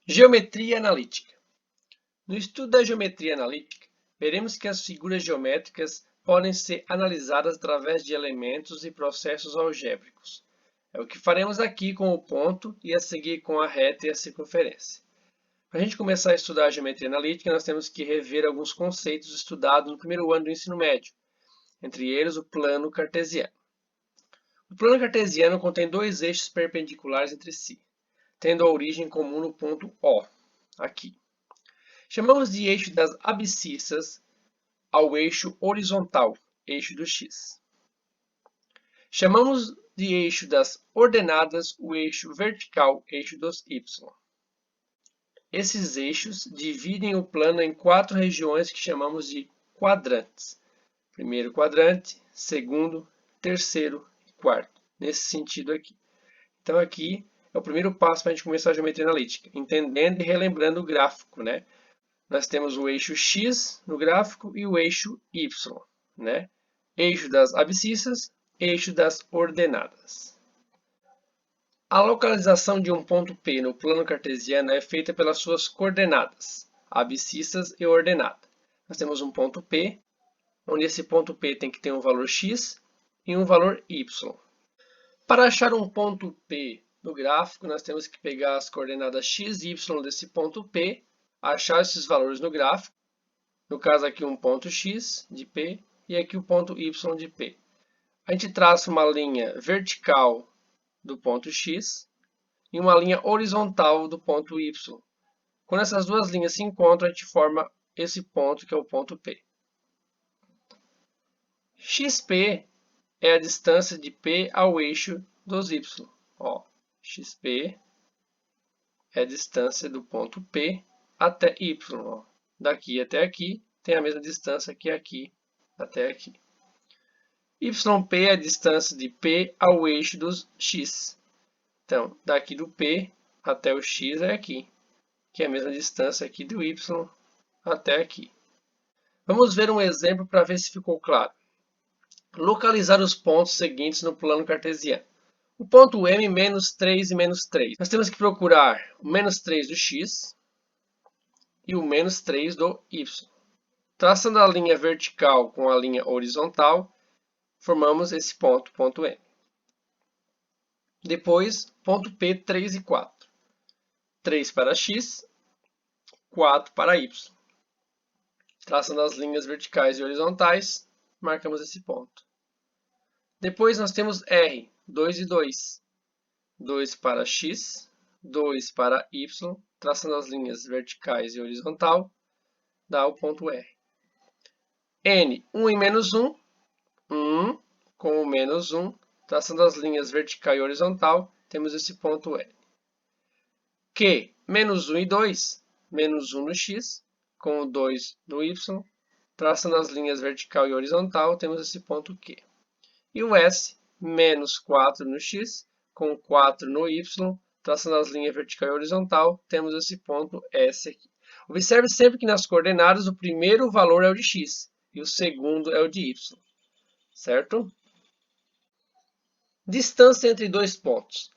Geometria analítica. No estudo da geometria analítica, veremos que as figuras geométricas podem ser analisadas através de elementos e processos algébricos. É o que faremos aqui com o ponto e a seguir com a reta e a circunferência. Para a gente começar a estudar a geometria analítica, nós temos que rever alguns conceitos estudados no primeiro ano do ensino médio, entre eles o plano cartesiano. O plano cartesiano contém dois eixos perpendiculares entre si, tendo a origem comum no ponto O, aqui. Chamamos de eixo das abscissas ao eixo horizontal, eixo do x. Chamamos de eixo das ordenadas o eixo vertical, eixo dos y. Esses eixos dividem o plano em quatro regiões que chamamos de quadrantes. Primeiro quadrante, segundo, terceiro e quarto. Nesse sentido aqui. Então aqui é o primeiro passo para a gente começar a geometria analítica, entendendo e relembrando o gráfico, né? Nós temos o eixo x no gráfico e o eixo y, né? Eixo das abscissas, eixo das ordenadas. A localização de um ponto P no plano cartesiano é feita pelas suas coordenadas, abscissas e ordenada. Nós temos um ponto P, onde esse ponto P tem que ter um valor x e um valor y. Para achar um ponto P no gráfico, nós temos que pegar as coordenadas x e y desse ponto P, achar esses valores no gráfico, no caso aqui um ponto x de P e aqui o ponto y de P. A gente traça uma linha vertical do ponto x e uma linha horizontal do ponto y. Quando essas duas linhas se encontram, a gente forma esse ponto que é o ponto P. XP é a distância de P ao eixo dos y. Ó, XP é a distância do ponto P até y. Ó. Daqui até aqui tem a mesma distância que aqui até aqui. YP é a distância de P ao eixo dos x. Então, daqui do P até o x é aqui, que é a mesma distância aqui do y até aqui. Vamos ver um exemplo para ver se ficou claro. Localizar os pontos seguintes no plano cartesiano. O ponto M, menos 3 e menos 3. Nós temos que procurar o menos 3 do x e o menos 3 do y. Traçando a linha vertical com a linha horizontal, formamos esse ponto, ponto M. Depois, ponto P, 3 e 4. 3 para x, 4 para y. Traçando as linhas verticais e horizontais, marcamos esse ponto. Depois nós temos R, 2 e 2. 2 para x, 2 para y. Traçando as linhas verticais e horizontal, dá o ponto R. N, 1 e menos 1. 1 com o menos 1. Traçando as linhas vertical e horizontal, temos esse ponto N. Q, menos 1 e 2. Menos 1 no x, com o 2 no y. Traçando as linhas vertical e horizontal, temos esse ponto Q. E o S, menos 4 no x, com 4 no y. Traçando as linhas vertical e horizontal, temos esse ponto S aqui. Observe sempre que nas coordenadas o primeiro valor é o de x e o segundo é o de y. Certo? Distância entre dois pontos.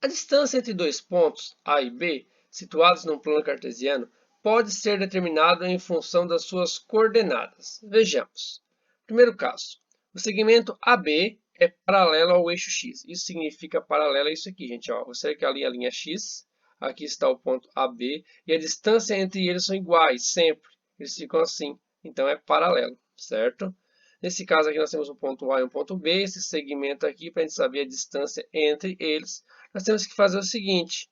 A distância entre dois pontos, A e B, situados num plano cartesiano, pode ser determinada em função das suas coordenadas. Vejamos. Primeiro caso, o segmento AB é paralelo ao eixo x. Isso significa paralelo a isso aqui, gente. Ó, você que ali a linha x, aqui está o ponto AB, e a distância entre eles são iguais, sempre. Eles ficam assim, então é paralelo, certo? Nesse caso aqui nós temos um ponto A e um ponto B, esse segmento aqui, para a gente saber a distância entre eles, nós temos que fazer o seguinte,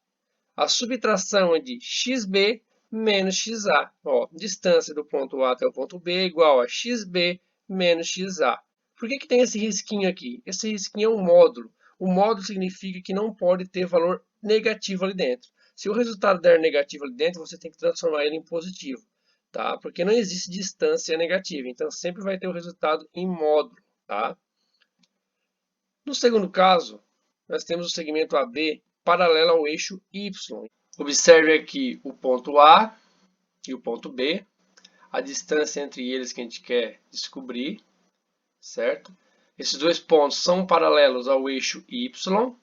a subtração é de xb menos xa. Ó, distância do ponto A até o ponto B é igual a xb menos xa. Por que tem esse risquinho aqui? Esse risquinho é um módulo. O módulo significa que não pode ter valor negativo ali dentro. Se o resultado der negativo ali dentro, você tem que transformar ele em positivo. Tá? Porque não existe distância negativa, então sempre vai ter o resultado em módulo. Tá? No segundo caso, nós temos o segmento AB paralelo ao eixo Y. Observe aqui o ponto A e o ponto B, a distância entre eles que a gente quer descobrir, certo? Esses dois pontos são paralelos ao eixo Y,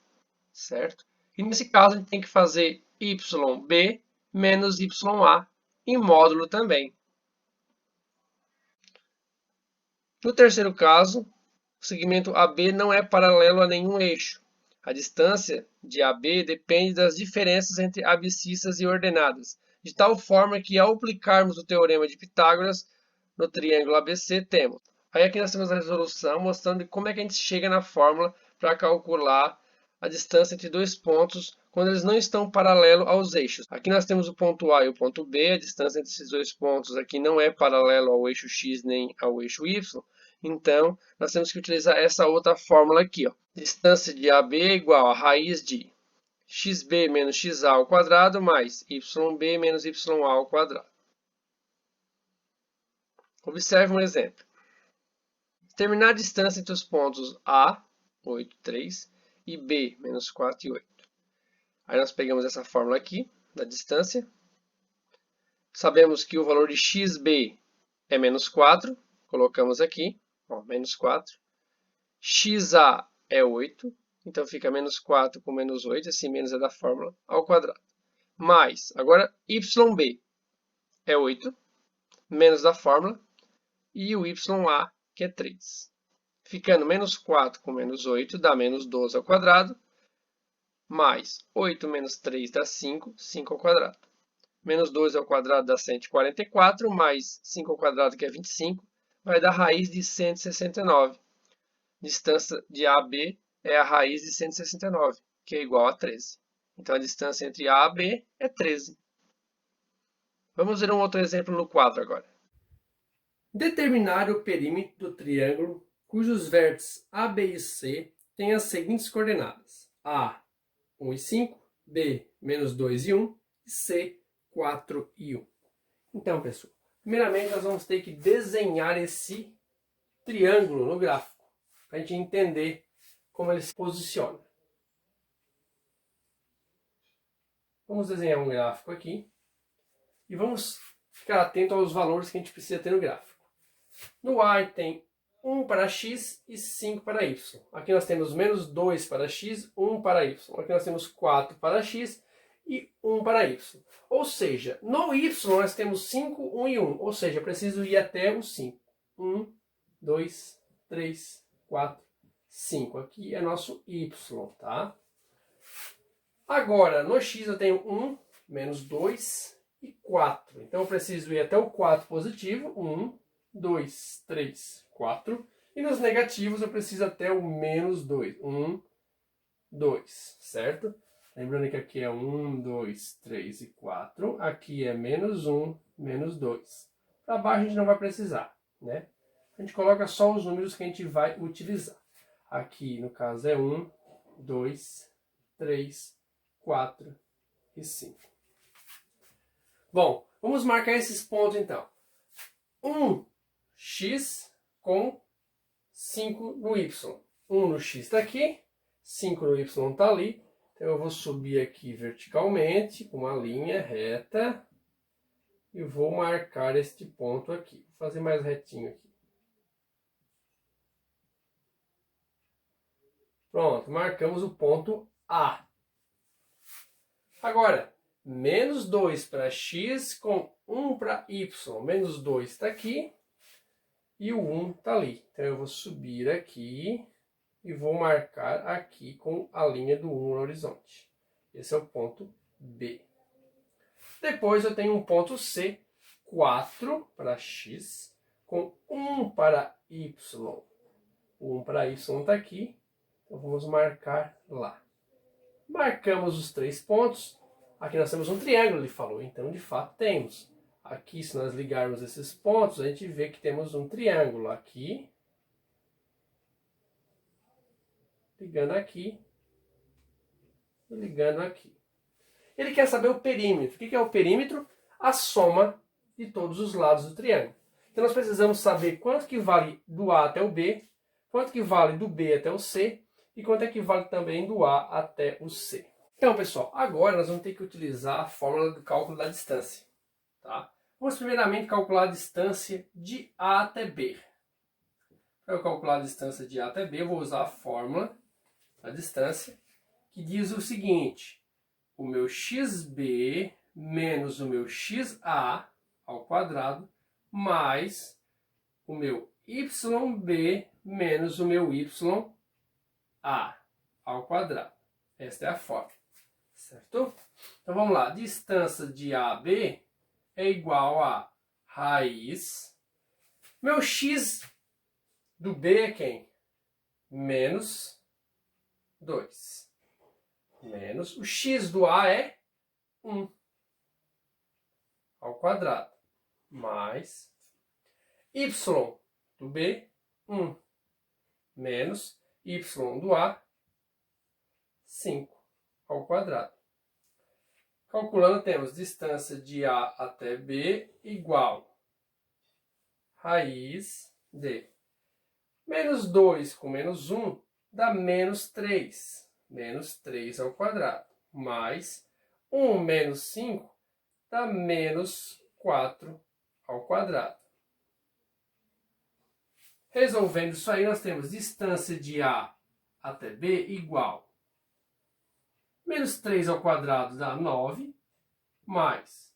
certo? E nesse caso a gente tem que fazer YB menos YA em módulo também. No terceiro caso, o segmento AB não é paralelo a nenhum eixo. A distância de AB depende das diferenças entre abscissas e ordenadas, de tal forma que, ao aplicarmos o teorema de Pitágoras no triângulo ABC, temos. Aí aqui nós temos a resolução mostrando como é que a gente chega na fórmula para calcular a distância entre dois pontos quando eles não estão paralelos aos eixos. Aqui nós temos o ponto A e o ponto B, a distância entre esses dois pontos aqui não é paralelo ao eixo X nem ao eixo Y, então nós temos que utilizar essa outra fórmula aqui. Ó. Distância de AB é igual a raiz de xb menos xa ao quadrado mais yb menos ya ao quadrado. Observe um exemplo. Determinar a distância entre os pontos A, 8, 3, e B, menos 4 e 8. Aí nós pegamos essa fórmula aqui, da distância. Sabemos que o valor de xb é menos 4. Colocamos aqui, ó, menos 4. xa é 8. Então fica menos 4 com menos 8. Esse menos é da fórmula ao quadrado. Mais, agora yb é 8. Menos da fórmula. E o ya, que é 3. Ficando menos 4 com menos 8 dá menos 12 ao quadrado. Mais 8 menos 3 dá 5, 5 ao quadrado. Menos 2 ao quadrado dá 144, mais 5 ao quadrado, que é 25, vai dar raiz de 169. Distância de AB é a raiz de 169, que é igual a 13. Então, a distância entre A e B é 13. Vamos ver um outro exemplo no quadro agora. Determinar o perímetro do triângulo cujos vértices A, B e C têm as seguintes coordenadas. A, 1 e 5, B, menos 2 e 1, e C, 4 e 1. Então, pessoal, primeiramente nós vamos ter que desenhar esse triângulo no gráfico, para a gente entender como ele se posiciona. Vamos desenhar um gráfico aqui e vamos ficar atento aos valores que a gente precisa ter no gráfico. No A tem 1 para x e 5 para y. Aqui nós temos menos 2 para x, 1 para y. Aqui nós temos 4 para x e 1 para y. Ou seja, no y nós temos 5, 1 e 1. Ou seja, eu preciso ir até o 5. 1, 2, 3, 4, 5. Aqui é nosso y, tá? Agora, no x eu tenho 1, menos 2 e 4. Então eu preciso ir até o 4 positivo. 1, 2, 3, 4. E nos negativos eu preciso até o menos 2. 1, 2, certo? Lembrando que aqui é 1, 2, 3 e 4. Aqui é menos 1, menos 2. Para baixo a gente não vai precisar, né? A gente coloca só os números que a gente vai utilizar. Aqui, no caso, é 1, 2, 3, 4 e 5. Bom, vamos marcar esses pontos então. 1x com 5 no y. 1 no x está aqui, 5 no y está ali. Então eu vou subir aqui verticalmente, com uma linha reta, e vou marcar este ponto aqui. Vou fazer mais retinho aqui. Pronto, marcamos o ponto A. Agora, menos 2 para x com 1 para y. Menos 2 está aqui e o 1 está ali. Então eu vou subir aqui e vou marcar aqui com a linha do 1 no horizonte. Esse é o ponto B. Depois eu tenho um ponto C, 4 para x, com 1 para y. O 1 para y está aqui, então vamos marcar lá. Marcamos os 3 pontos. Aqui nós temos um triângulo, ele falou, então de fato temos. Aqui, se nós ligarmos esses pontos, a gente vê que temos um triângulo aqui, ligando aqui e ligando aqui. Ele quer saber o perímetro. O que é o perímetro? A soma de todos os lados do triângulo. Então nós precisamos saber quanto que vale do A até o B, quanto que vale do B até o C e quanto é que vale também do A até o C. Então, pessoal, agora nós vamos ter que utilizar a fórmula do cálculo da distância. Tá? Vamos primeiramente calcular a distância de A até B. Para eu calcular a distância de A até B, eu vou usar a fórmula da distância, que diz o seguinte: o meu xb menos o meu xa ao quadrado mais o meu yb menos o meu ya ao quadrado. Esta é a fórmula, certo? Então vamos lá, distância de AB é igual a raiz. Meu x do B é quem? Menos 2. Menos o x do A é 1 ao quadrado. Mais y do B, 1. Menos y do A, 5 ao quadrado. Calculando, temos distância de A até B igual raiz de menos 2 com menos 1 dá menos 3. Menos 3 ao quadrado. Mais 1 menos 5 dá menos 4 ao quadrado. Resolvendo isso aí, nós temos distância de A até B igual menos 3 ao quadrado dá 9, mais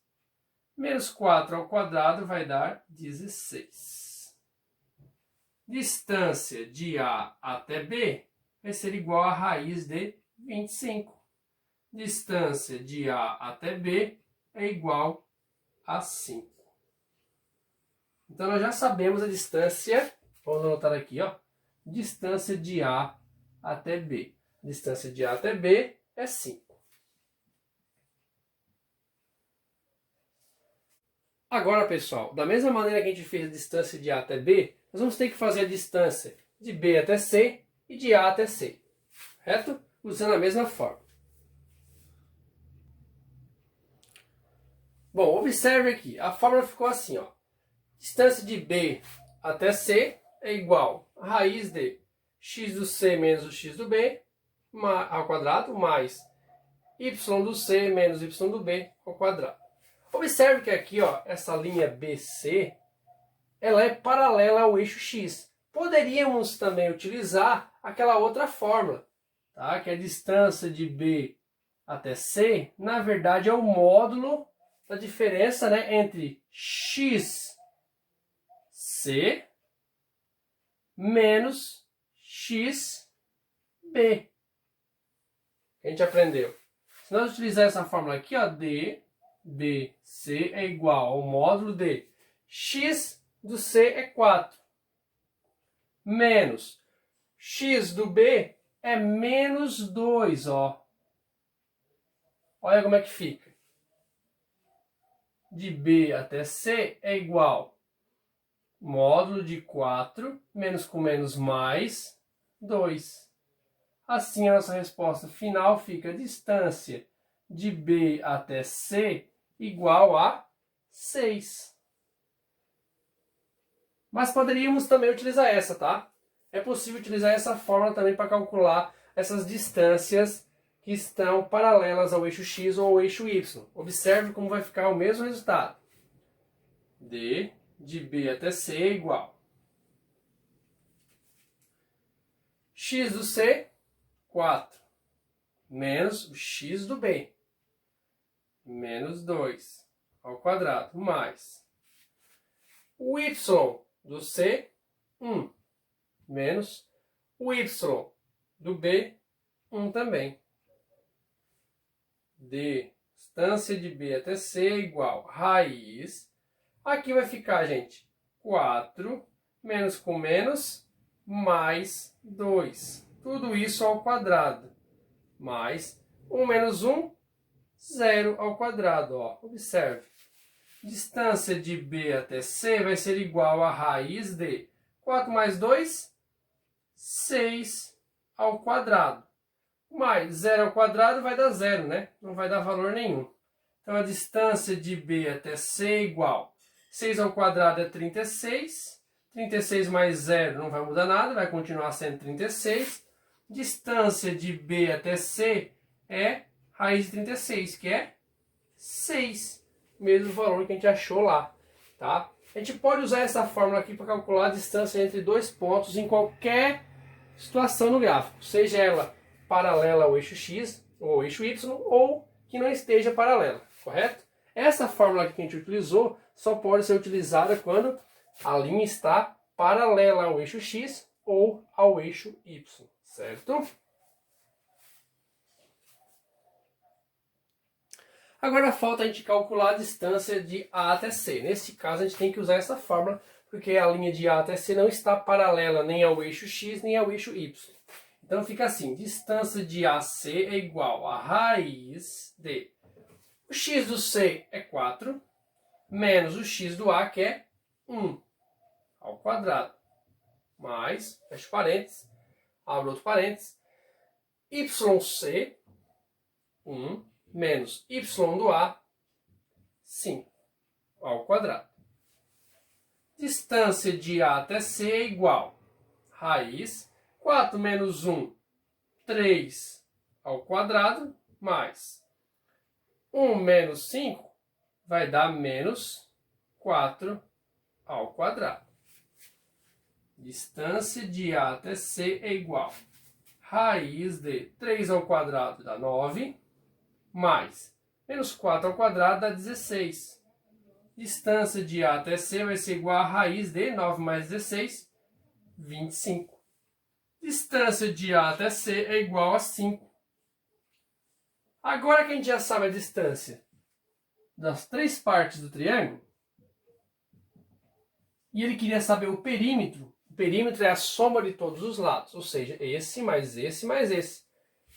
menos 4 ao quadrado vai dar 16. Distância de A até B vai ser igual a raiz de 25. Distância de A até B é igual a 5. Então, nós já sabemos a distância, vamos anotar aqui, ó, distância de A até B. Distância de A até B é 5. Agora, pessoal, da mesma maneira que a gente fez a distância de A até B, nós vamos ter que fazer a distância de B até C e de A até C, correto? Usando a mesma forma. Bom, observe aqui, a fórmula ficou assim, ó. Distância de B até C é igual a raiz de x do C menos o x do B ao quadrado, mais y do C menos y do B ao quadrado. Observe que aqui, ó, essa linha BC, ela é paralela ao eixo X. Poderíamos também utilizar aquela outra fórmula, tá? Que é a distância de B até C, na verdade, é o módulo da diferença, né, entre XC menos XB. Que a gente aprendeu. Se nós utilizar essa fórmula aqui, ó, DBC é igual ao módulo de x do C é 4, menos x do B é menos 2, ó. Olha como é que fica. De B até C é igual módulo de 4, menos com menos mais 2. Assim, a nossa resposta final fica distância de B até C igual a 6. Mas poderíamos também utilizar essa, tá? É possível utilizar essa fórmula também para calcular essas distâncias que estão paralelas ao eixo X ou ao eixo Y. Observe como vai ficar o mesmo resultado. D de B até C é igual x do C, 4, menos o x do B, menos 2 ao quadrado, mais o y do C, 1, menos o y do B, 1 também. Distância de B até C é igual raiz. Aqui vai ficar, gente, 4 menos com menos mais 2. Tudo isso ao quadrado. Mais 1 menos 1, 0 ao quadrado. Ó. Observe. Distância de B até C vai ser igual a raiz de 4 mais 2, 6 ao quadrado. Mais 0 ao quadrado vai dar 0, né? Não vai dar valor nenhum. Então, a distância de B até C é igual 6 ao quadrado é 36. 36 mais 0 não vai mudar nada, vai continuar sendo 36. Distância de B até C é raiz de 36, que é 6. Mesmo valor que a gente achou lá. Tá? A gente pode usar essa fórmula aqui para calcular a distância entre dois pontos em qualquer situação no gráfico. Seja ela paralela ao eixo X ou ao eixo Y, ou que não esteja paralela. Correto? Essa fórmula que a gente utilizou só pode ser utilizada quando a linha está paralela ao eixo x ou ao eixo y, certo? Agora falta a gente calcular a distância de A até C. Nesse caso, a gente tem que usar essa fórmula, porque a linha de A até C não está paralela nem ao eixo x nem ao eixo y. Então fica assim, distância de AC é igual a raiz de... O x do C é 4, menos o x do A, que é 1, ao quadrado. Mais, fecha parênteses, abre outro parênteses, YC, 1, menos y do A, 5, ao quadrado. Distância de A até C é igual a raiz 4 menos 1, 3 ao quadrado, mais 1 menos 5 vai dar menos 4 ao quadrado. Distância de A até C é igual a raiz de 3 ao quadrado dá 9, mais menos 4 ao quadrado dá 16. Distância de A até C vai ser igual a raiz de 9 mais 16, 25. Distância de A até C é igual a 5. Agora que a gente já sabe a distância das três partes do triângulo, e ele queria saber o perímetro. O perímetro é a soma de todos os lados, ou seja, esse mais esse mais esse.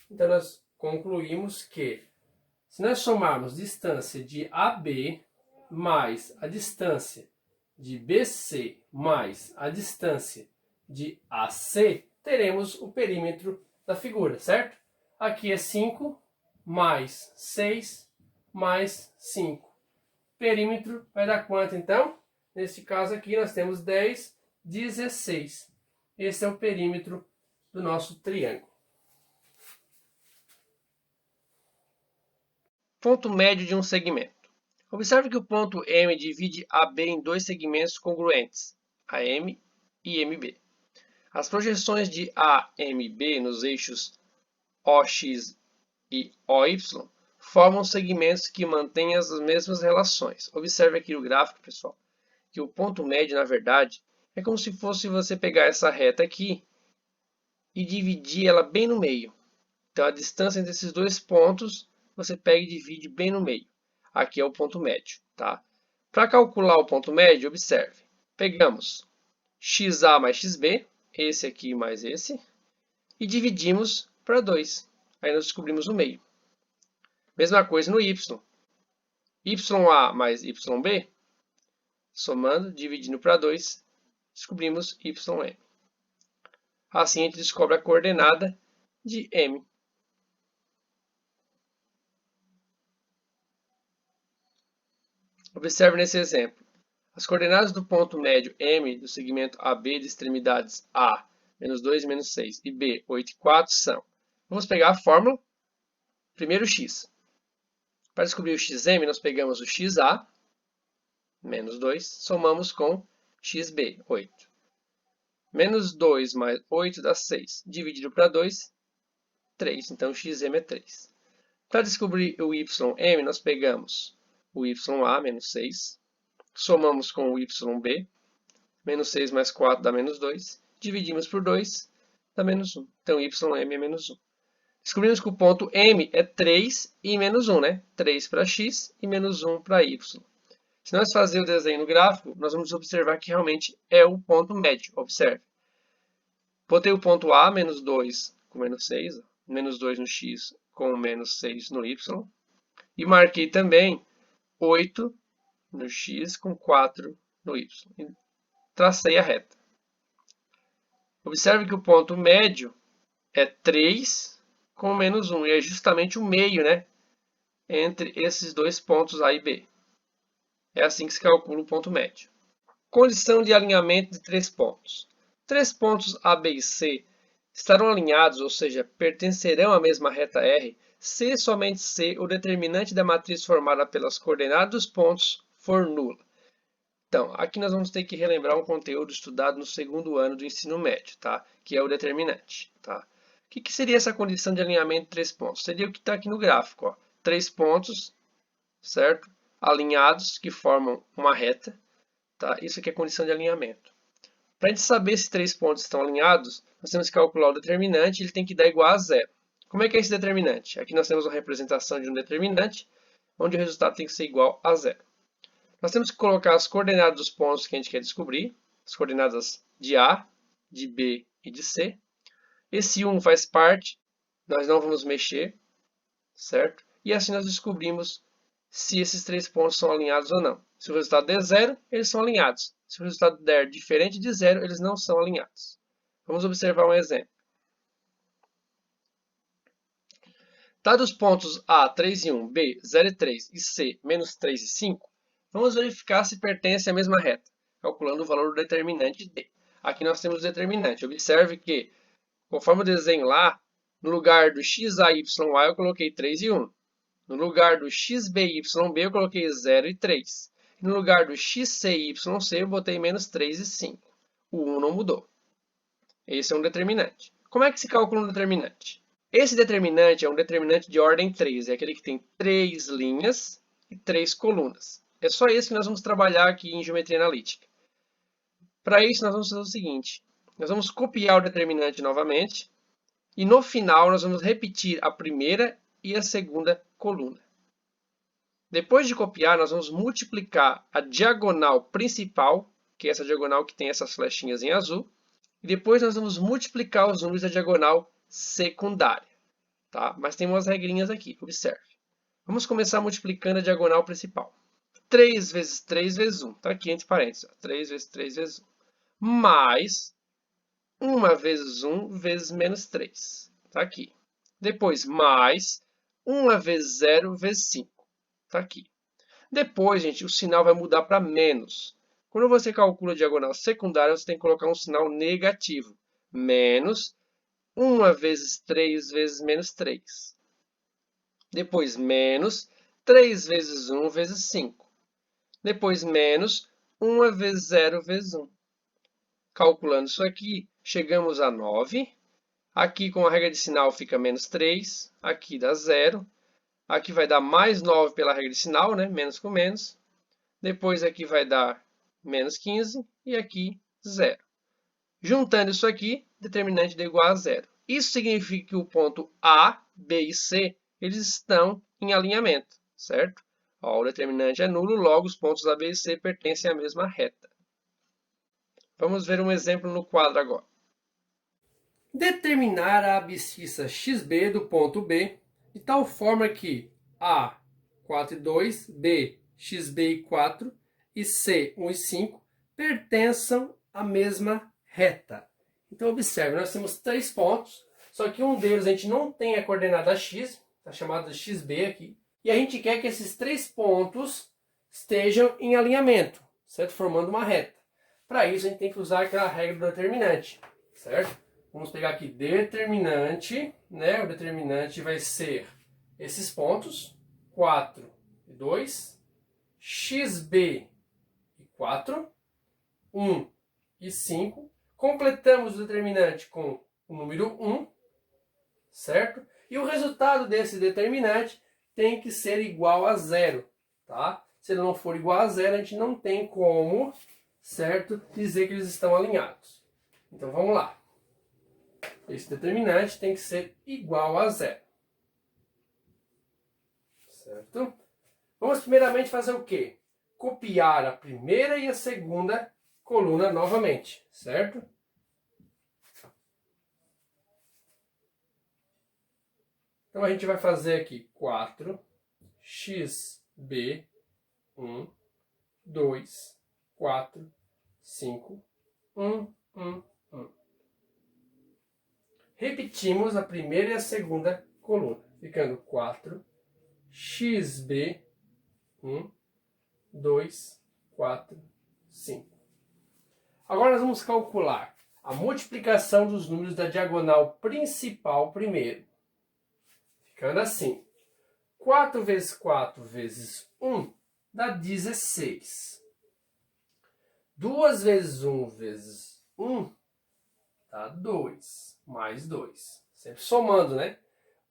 Então nós concluímos que se nós somarmos distância de AB mais a distância de BC mais a distância de AC, teremos o perímetro da figura, certo? Aqui é 5 mais 6 mais 5. Perímetro vai dar quanto, então? Nesse caso aqui nós temos 10, 16. Esse é o perímetro do nosso triângulo. Ponto médio de um segmento. Observe que o ponto M divide AB em dois segmentos congruentes, AM e MB. As projeções de AMB nos eixos OX e OY formam segmentos que mantêm as mesmas relações. Observe aqui o gráfico, pessoal, que o ponto médio, na verdade, é como se fosse você pegar essa reta aqui e dividir ela bem no meio. Então, a distância entre esses dois pontos, você pega e divide bem no meio. Aqui é o ponto médio, tá? Para calcular o ponto médio, observe. Pegamos XA mais XB, esse aqui mais esse, e dividimos para 2. Aí nós descobrimos o meio. Mesma coisa no Y. YA mais YB, somando, dividindo para 2, descobrimos YM. Assim, a gente descobre a coordenada de M. Observe nesse exemplo. As coordenadas do ponto médio M do segmento AB de extremidades A, menos 2 e menos 6, e B, 8 e 4 são... Vamos pegar a fórmula. Primeiro x. Para descobrir o xm, nós pegamos o xa, menos 2, somamos com xb, 8. Menos 2 mais 8 dá 6. Dividido para 2, 3. Então, xm é 3. Para descobrir o ym, nós pegamos o ya, menos 6. Somamos com o yb. Menos 6 mais 4 dá menos 2. Dividimos por 2, dá menos 1. Então, ym é menos 1. Descobrimos que o ponto M é 3 e menos 1, né? 3 para x e menos 1 para y. Se nós fazer o desenho no gráfico, nós vamos observar que realmente é o ponto médio. Observe. Botei o ponto A, menos 2 com menos 6, menos 2 no x com menos 6 no y. E marquei também 8 no x com 4 no y. E tracei a reta. Observe que o ponto médio é 3 com menos 1. E é justamente o meio, né, entre esses dois pontos A e B. É assim que se calcula o ponto médio. Condição de alinhamento de três pontos. Três pontos A, B e C estarão alinhados, ou seja, pertencerão à mesma reta R, se somente C, o determinante da matriz formada pelas coordenadas dos pontos, for nula. Então, aqui nós vamos ter que relembrar um conteúdo estudado no segundo ano do ensino médio, tá? Que é o determinante. Tá? O que seria essa condição de alinhamento de três pontos? Seria o que está aqui no gráfico. Ó. Três pontos, certo? alinhados que formam uma reta. Tá? Isso aqui é condição de alinhamento. Para a gente saber se 3 pontos estão alinhados, nós temos que calcular o determinante, ele tem que dar igual a zero. Como é que é esse determinante? Aqui nós temos uma representação de um determinante, onde o resultado tem que ser igual a zero. Nós temos que colocar as coordenadas dos pontos que a gente quer descobrir, as coordenadas de A, de B e de C. Esse 1 faz parte, nós não vamos mexer, certo? E assim nós descobrimos se esses 3 pontos são alinhados ou não. Se o resultado der zero, eles são alinhados. Se o resultado der diferente de zero, eles não são alinhados. Vamos observar um exemplo. Dados os pontos A, 3 e 1, B, 0 e 3 e C, menos 3 e 5, vamos verificar se pertencem à mesma reta, calculando o valor do determinante D. Aqui nós temos o determinante. Observe que, conforme o desenho lá, no lugar do x, a, y, a, eu coloquei 3 e 1. No lugar do x, b, y, b, eu coloquei 0 e 3. E no lugar do x, c e y, c, eu botei menos 3 e 5. O 1 não mudou. Esse é um determinante. Como é que se calcula um determinante? Esse determinante é um determinante de ordem 3. É aquele que tem 3 linhas e 3 colunas. É só esse que nós vamos trabalhar aqui em geometria analítica. Para isso, nós vamos fazer o seguinte. Nós vamos copiar o determinante novamente. E no final, nós vamos repetir a primeira e a segunda coluna. Depois de copiar, nós vamos multiplicar a diagonal principal, que é essa diagonal que tem essas flechinhas em azul, e depois nós vamos multiplicar os números da diagonal secundária. Tá? Mas tem umas regrinhas aqui, observe. Vamos começar multiplicando a diagonal principal. 3 vezes 3 vezes 1, está aqui entre parênteses. 3 vezes 3 vezes 1. Mais 1 vezes 1 vezes menos 3. Está aqui. Depois, mais 1 vezes 0 vezes 5. Está aqui. Depois, gente, o sinal vai mudar para menos. Quando você calcula a diagonal secundária, você tem que colocar um sinal negativo. Menos 1 vezes 3 vezes menos 3. Depois, menos 3 vezes 1 vezes 5. Depois, menos 1 vezes 0 vezes 1. Calculando isso aqui, chegamos a 9. Aqui, com a regra de sinal, fica menos 3. Aqui dá 0. Aqui vai dar mais 9 pela regra de sinal, né? Menos com menos. Depois aqui vai dar menos 15 e aqui 0. Juntando isso aqui, determinante dá igual a 0. Isso significa que o ponto A, B e C eles estão em alinhamento, certo? Ó, o determinante é nulo, logo os pontos A, B e C pertencem à mesma reta. Vamos ver um exemplo no quadro agora. Determinar a abscissa XB do ponto B de tal forma que A, 4 e 2, B, XB e 4 e C, 1 e 5 pertençam à mesma reta. Então, observe, nós temos 3 pontos, só que um deles a gente não tem a coordenada x, está chamado de XB aqui, e a gente quer que esses 3 pontos estejam em alinhamento, certo? Formando uma reta. Para isso, a gente tem que usar aquela regra do determinante, certo? Vamos pegar aqui determinante, né? O determinante vai ser esses pontos, 4 e 2, XB e 4, 1 e 5. Completamos o determinante com o número 1, certo? E o resultado desse determinante tem que ser igual a 0, tá? Se ele não for igual a 0, a gente não tem como, certo, dizer que eles estão alinhados. Então, vamos lá. Esse determinante tem que ser igual a 0. Certo? Vamos primeiramente fazer o quê? Copiar a primeira e a segunda coluna novamente, certo? Então a gente vai fazer aqui 4, XB, 1, 2, 4, 5, 1, 1, 1. Repetimos a primeira e a segunda coluna, ficando 4, XB, 1, 2, 4, 5. Agora nós vamos calcular a multiplicação dos números da diagonal principal primeiro. Ficando assim, 4 vezes 4 vezes 1 dá 16. 2 vezes 1 vezes 1 dá 2, mais 2. Sempre somando, né?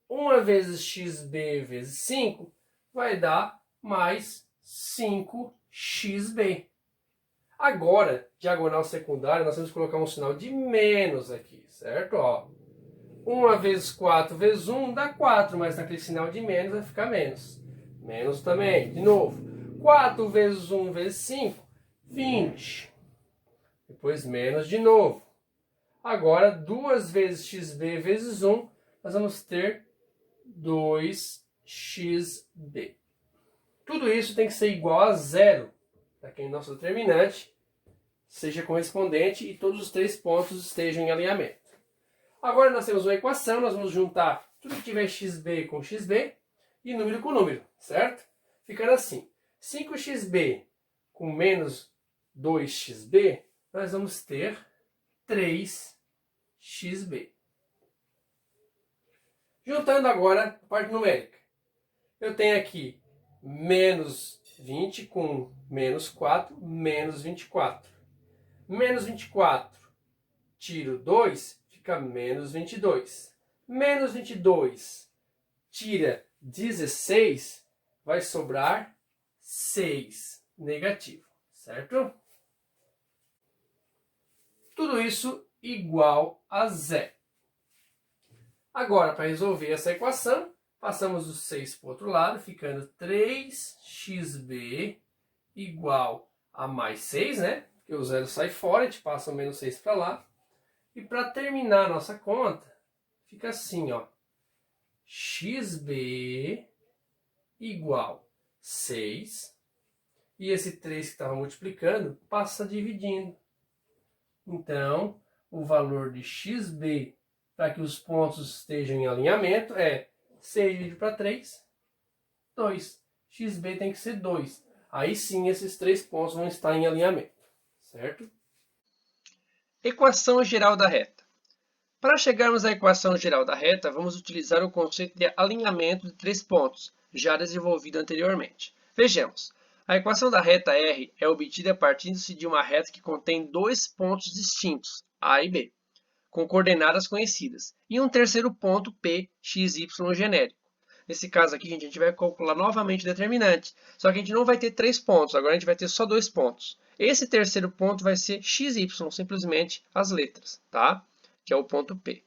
1 vezes XB vezes 5 vai dar mais 5xb. Agora, diagonal secundária, nós temos que colocar um sinal de menos aqui, certo? Ó, 1 vezes 4 vezes 1 dá 4, mas naquele sinal de menos vai ficar menos. Menos também, de novo. 4 vezes 1 vezes 5, 20. Depois menos de novo. Agora, 2 vezes xb vezes 1, nós vamos ter 2xb. Tudo isso tem que ser igual a zero, para que o nosso determinante seja correspondente e todos os 3 pontos estejam em alinhamento. Agora nós temos uma equação, nós vamos juntar tudo que tiver xb com xb e número com número, certo? Ficando assim, 5xb com menos 2xb, nós vamos ter 3xb. Juntando agora a parte numérica. Eu tenho aqui menos 20 com menos 4, menos 24. Menos 24, tiro 2, fica menos 22. Menos 22, tira 16, vai sobrar 6, negativo, certo? Tudo isso igual a zero. Agora, para resolver essa equação, passamos o 6 para o outro lado, ficando 3xb igual a mais 6, né? Porque o zero sai fora, a gente passa o menos 6 para lá. E para terminar a nossa conta, fica assim, ó. xb igual 6. E esse 3 que estava multiplicando, passa dividindo. Então, o valor de xb, para que os pontos estejam em alinhamento, é 6 dividido para 3, 2. xb tem que ser 2. Aí sim, esses 3 pontos vão estar em alinhamento, certo? Equação geral da reta. Para chegarmos à equação geral da reta, vamos utilizar o conceito de alinhamento de 3 pontos, já desenvolvido anteriormente. Vejamos. A equação da reta R é obtida partindo-se de uma reta que contém 2 pontos distintos, A e B, com coordenadas conhecidas, e um terceiro ponto P, X, Y genérico. Nesse caso aqui, a gente vai calcular novamente o determinante, só que a gente não vai ter 3 pontos, agora a gente vai ter só 2 pontos. Esse terceiro ponto vai ser X, Y, simplesmente as letras, tá? Que é o ponto P.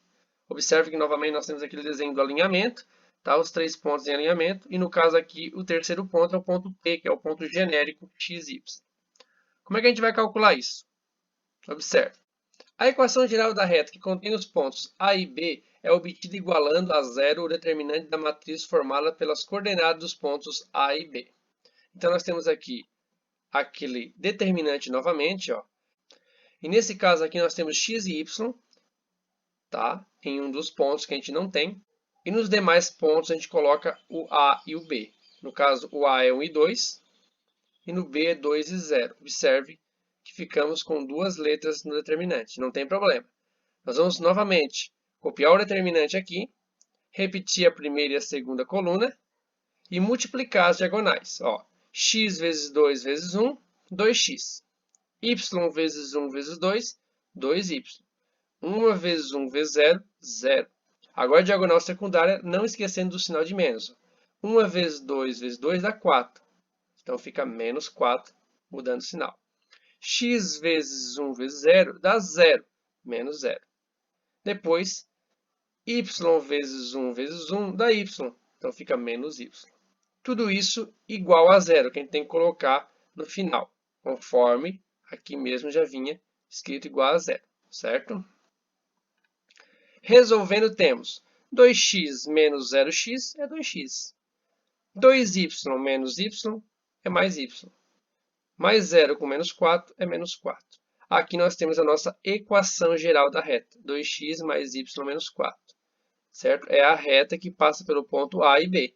Observe que novamente nós temos aquele desenho do alinhamento, tá? Os 3 pontos em alinhamento, e no caso aqui o terceiro ponto é o ponto P, que é o ponto genérico XY. Como é que a gente vai calcular isso? Observe. A equação geral da reta que contém os pontos A e B é obtida igualando a zero o determinante da matriz formada pelas coordenadas dos pontos A e B. Então nós temos aqui aquele determinante novamente, ó. E nesse caso aqui nós temos x e y, tá? Em um dos pontos que a gente não tem. E nos demais pontos a gente coloca o A e o B. No caso, o A é 1 e 2, e no B é 2 e 0. Observe que ficamos com 2 letras no determinante, não tem problema. Nós vamos novamente copiar o determinante aqui, repetir a primeira e a segunda coluna e multiplicar as diagonais. Ó, x vezes 2 vezes 1, 2x. Y vezes 1 vezes 2, 2y. 1 vezes 1 vezes 0, 0. Agora, a diagonal secundária, não esquecendo do sinal de menos. 1 vezes 2 vezes 2 dá 4. Então, fica menos 4, mudando o sinal. X vezes 1 vezes 0 dá 0, menos 0. Depois, y vezes 1 vezes 1 dá y. Então, fica menos y. Tudo isso igual a 0, que a gente tem que colocar no final, conforme aqui mesmo já vinha escrito igual a 0, certo? Resolvendo, temos 2x menos 0x é 2x. 2y menos y é mais y. Mais 0 com menos 4 é menos 4. Aqui nós temos a nossa equação geral da reta. 2x mais y menos 4. Certo? É a reta que passa pelo ponto A e B.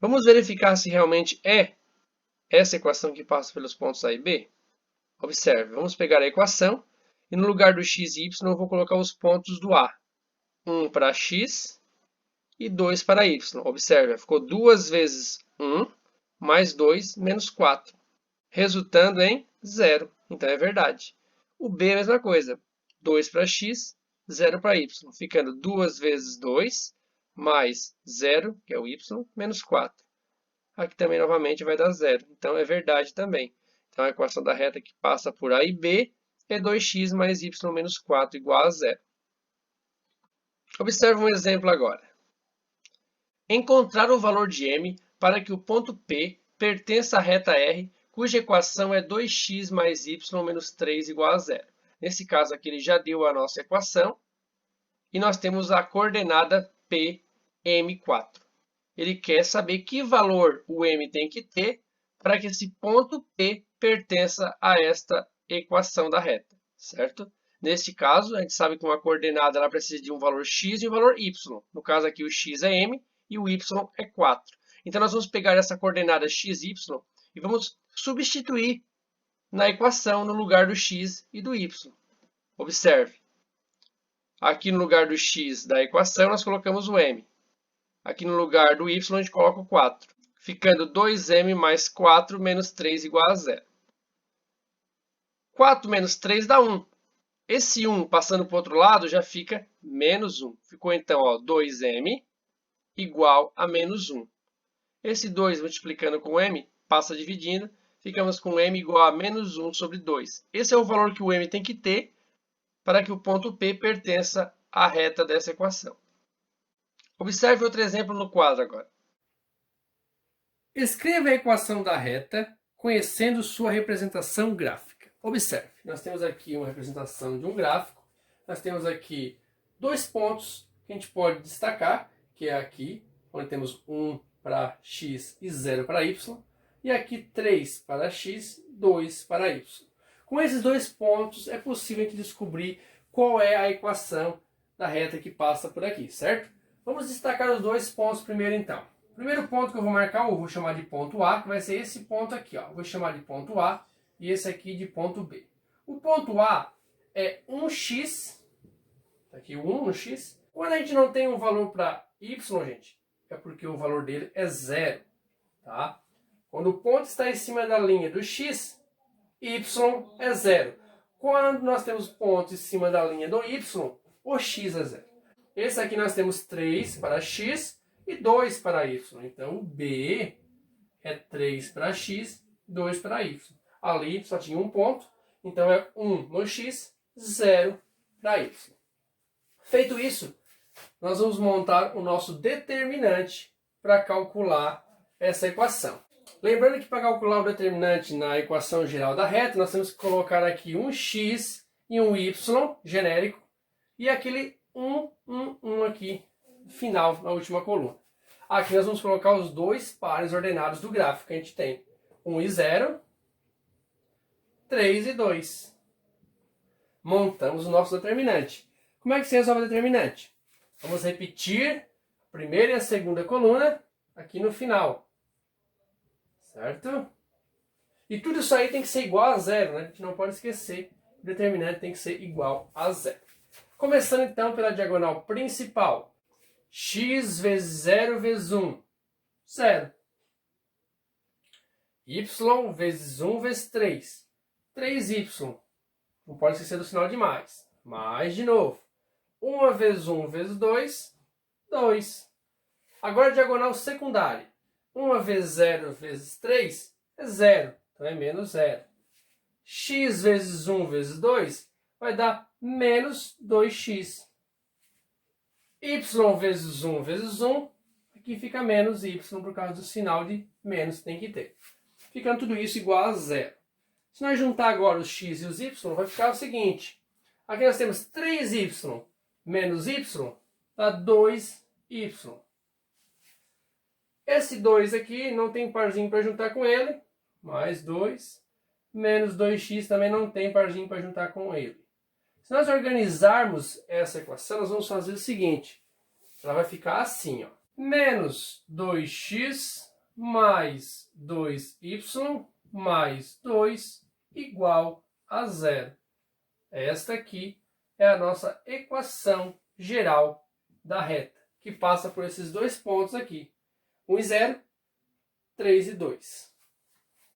Vamos verificar se realmente é essa equação que passa pelos pontos A e B? Observe, vamos pegar a equação e no lugar do x e y eu vou colocar os pontos do A. 1 para x e 2 para y. Observe, ficou 2 vezes 1 mais 2 menos 4, resultando em 0. Então é verdade. O B é a mesma coisa. 2 para x, 0 para y, ficando 2 vezes 2 mais 0, que é o y, menos 4. aqui também novamente vai dar zero. Então é verdade também. Então a equação da reta que passa por A e B é 2x mais y menos 4 igual a zero. Observe um exemplo agora. Encontrar o valor de m para que o ponto P pertença à reta R, cuja equação é 2x mais y menos 3 igual a zero. Nesse caso aqui ele já deu a nossa equação e nós temos a coordenada P, M4. Ele quer saber que valor o m tem que ter para que esse ponto P pertença a esta equação da reta, certo? Neste caso, a gente sabe que uma coordenada ela precisa de um valor x e um valor y. No caso aqui, o x é m e o y é 4. Então, nós vamos pegar essa coordenada x, y e vamos substituir na equação no lugar do x e do y. Observe. Aqui no lugar do x da equação, nós colocamos o m. Aqui no lugar do y, a gente coloca o 4. Ficando 2m mais 4 menos 3 igual a zero. 4 menos 3 dá 1. Esse 1 passando para o outro lado já fica menos 1. Ficou então 2m igual a menos 1. Esse 2 multiplicando com m, passa dividindo, ficamos com m igual a menos 1 sobre 2. Esse é o valor que o m tem que ter para que o ponto P pertença à reta dessa equação. Observe outro exemplo no quadro agora. Escreva a equação da reta conhecendo sua representação gráfica. Observe, nós temos aqui uma representação de um gráfico. Nós temos aqui dois pontos que a gente pode destacar, que é aqui, onde temos 1 para x e 0 para y. E aqui 3 para x, 2 para y. Com esses dois pontos é possível a gente descobrir qual é a equação da reta que passa por aqui, certo? Vamos destacar os dois pontos primeiro então. O primeiro ponto que eu vou marcar, eu vou chamar de ponto A, que vai ser esse ponto aqui. Ó. Vou chamar de ponto A e esse aqui de ponto B. O ponto A é 1x, tá aqui o 1 no x. Quando a gente não tem um valor para y, gente, é porque o valor dele é zero. Tá? Quando o ponto está em cima da linha do x, y é zero. Quando nós temos ponto em cima da linha do y, o x é zero. Esse aqui nós temos 3 para x e 2 para y. Então, o B é 3 para x, 2 para y. Ali só tinha um ponto, então é 1 no x, 0 para y. Feito isso, nós vamos montar o nosso determinante para calcular essa equação. Lembrando que para calcular o determinante na equação geral da reta, nós temos que colocar aqui um x e um y genérico e aquele 1 aqui, final, na última coluna. Aqui nós vamos colocar os dois pares ordenados do gráfico que a gente tem. 1 e 0, 3 e 2. Montamos o nosso determinante. Como é que se resolve o determinante? Vamos repetir a primeira e a segunda coluna aqui no final. Certo? E tudo isso aí tem que ser igual a zero, né? A gente não pode esquecer. O determinante tem que ser igual a zero. Começando então pela diagonal principal. X vezes 0 vezes 1, 0. Y vezes 1 vezes 3, 3y. Não pode esquecer do sinal de mais. Mais de novo. 1 vezes 1 vezes 2, 2. Agora a diagonal secundária. 1 vezes 0 vezes 3 é 0. Então é menos 0. X vezes 1 vezes 2 vai dar menos 2x. Y vezes 1 vezes 1, aqui fica menos y por causa do sinal de menos que tem que ter. Ficando tudo isso igual a zero. Se nós juntar agora os x e os y, vai ficar o seguinte. Aqui nós temos 3y menos y, dá 2y. Esse 2 aqui não tem parzinho para juntar com ele, mais 2. Menos 2x também não tem parzinho para juntar com ele. Se nós organizarmos essa equação, nós vamos fazer o seguinte. Ela vai ficar assim, ó. Menos 2x mais 2y mais 2 igual a zero. Esta aqui é a nossa equação geral da reta, que passa por esses dois pontos aqui. 1 e 0, 3 e 2.